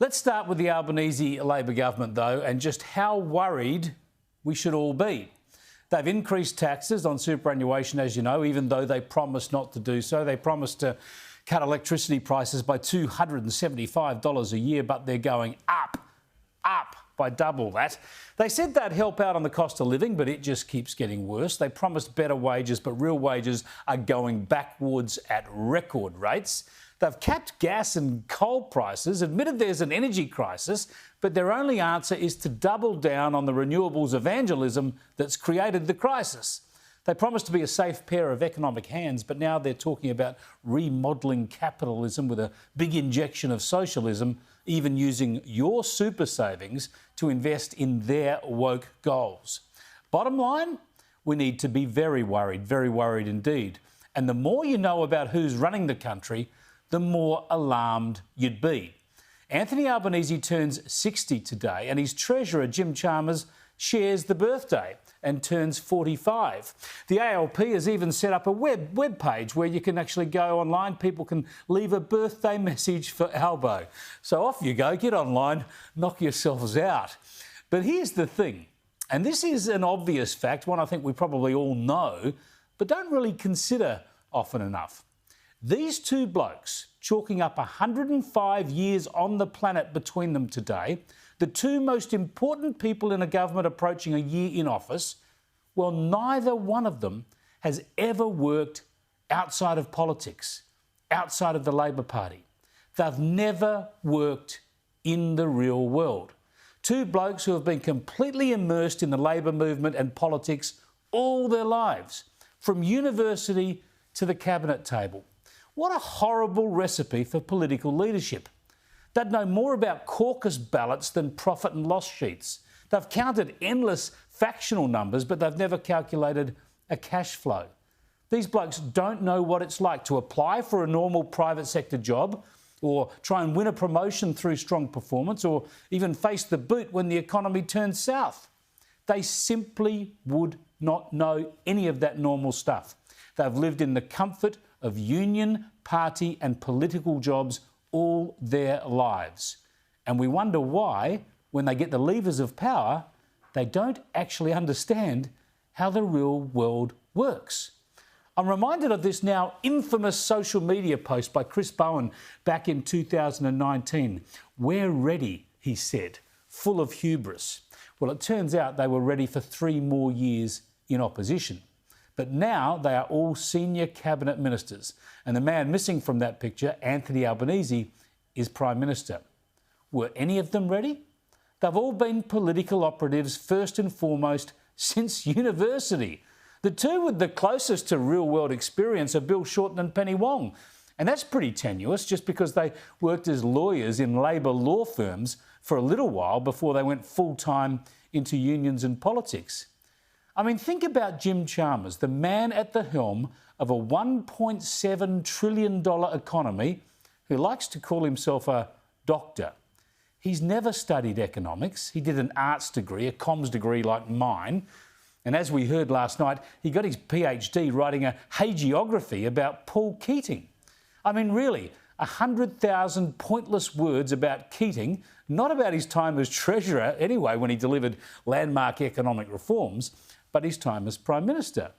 Let's start with the Albanese Labor government, though, and just how worried we should all be. They've increased taxes on superannuation, as you know, even though they promised not to do so. They promised to cut electricity prices by $275 a year, but they're going up by double that. They said they'd help out on the cost of living, but it just keeps getting worse. They promised better wages, but real wages are going backwards at record rates. They've capped gas and coal prices, admitted there's an energy crisis, but their only answer is to double down on the renewables evangelism that's created the crisis. They promised to be a safe pair of economic hands, but now they're talking about remodelling capitalism with a big injection of socialism, even using your super savings to invest in their woke goals. Bottom line, we need to be very worried indeed. And the more you know about who's running the country, the more alarmed you'd be. Anthony Albanese turns 60 today, and his Treasurer Jim Chalmers shares the birthday and turns 45. The ALP has even set up a web page where you can actually go online. People can leave a birthday message for Albo. So off you go, get online, knock yourselves out. But here's the thing, and this is an obvious fact, one I think we probably all know, but don't really consider often enough. These two blokes, chalking up 105 years on the planet between them today, the two most important people in a government approaching a year in office, well, neither one of them has ever worked outside of politics, outside of the Labor Party. They've never worked in the real world. Two blokes who have been completely immersed in the Labor movement and politics all their lives, from university to the cabinet table. What a horrible recipe for political leadership. They'd know more about caucus ballots than profit and loss sheets. They've counted endless factional numbers, but they've never calculated a cash flow. These blokes don't know what it's like to apply for a normal private sector job, or try and win a promotion through strong performance, or even face the boot when the economy turns south. They simply would not know any of that normal stuff. They've lived in the comfort of union, party and political jobs all their lives. And we wonder why, when they get the levers of power, they don't actually understand how the real world works. I'm reminded of this now infamous social media post by Chris Bowen back in 2019. "We're ready," he said, full of hubris. Well, it turns out they were ready for 3 more years in opposition. But now they are all senior cabinet ministers. And the man missing from that picture, Anthony Albanese, is Prime Minister. Were any of them ready? They've all been political operatives first and foremost since university. The two with the closest to real-world experience are Bill Shorten and Penny Wong. And that's pretty tenuous, just because they worked as lawyers in Labor law firms for a little while before they went full-time into unions and politics. I mean, think about Jim Chalmers, the man at the helm of a $1.7 trillion economy who likes to call himself a doctor. He's never studied economics. He did an arts degree, a comms degree like mine. And as we heard last night, he got his PhD writing a hagiography about Paul Keating. I mean, really, 100,000 pointless words about Keating, not about his time as Treasurer anyway, when he delivered landmark economic reforms, but his time as Prime Minister.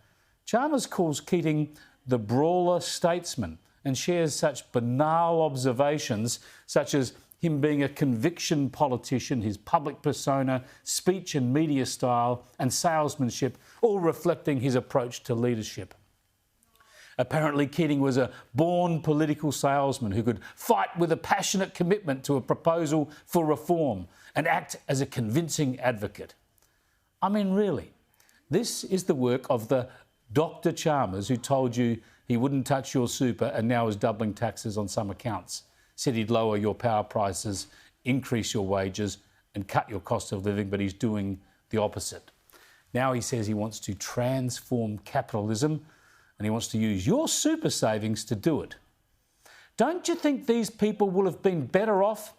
Chalmers calls Keating the brawler statesman and shares such banal observations such as him being a conviction politician, his public persona, speech and media style and salesmanship, all reflecting his approach to leadership. Apparently, Keating was a born political salesman who could fight with a passionate commitment to a proposal for reform and act as a convincing advocate. I mean, really, this is the work of the Dr. Chalmers who told you he wouldn't touch your super and now is doubling taxes on some accounts, said he'd lower your power prices, increase your wages and cut your cost of living, but he's doing the opposite. Now he says he wants to transform capitalism and he wants to use your super savings to do it. Don't you think these people will have been better off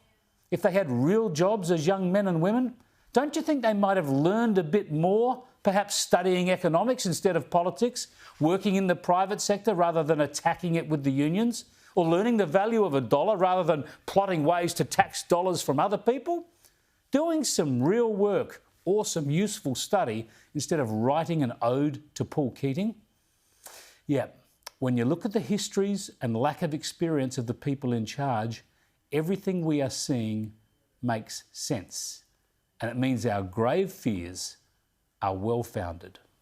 if they had real jobs as young men and women? Don't you think they might have learned a bit more, perhaps studying economics instead of politics, working in the private sector rather than attacking it with the unions? Or learning the value of a dollar rather than plotting ways to tax dollars from other people? Doing some real work or some useful study instead of writing an ode to Paul Keating? Yeah, when you look at the histories and lack of experience of the people in charge, everything we are seeing makes sense. And it means our grave fears are well-founded.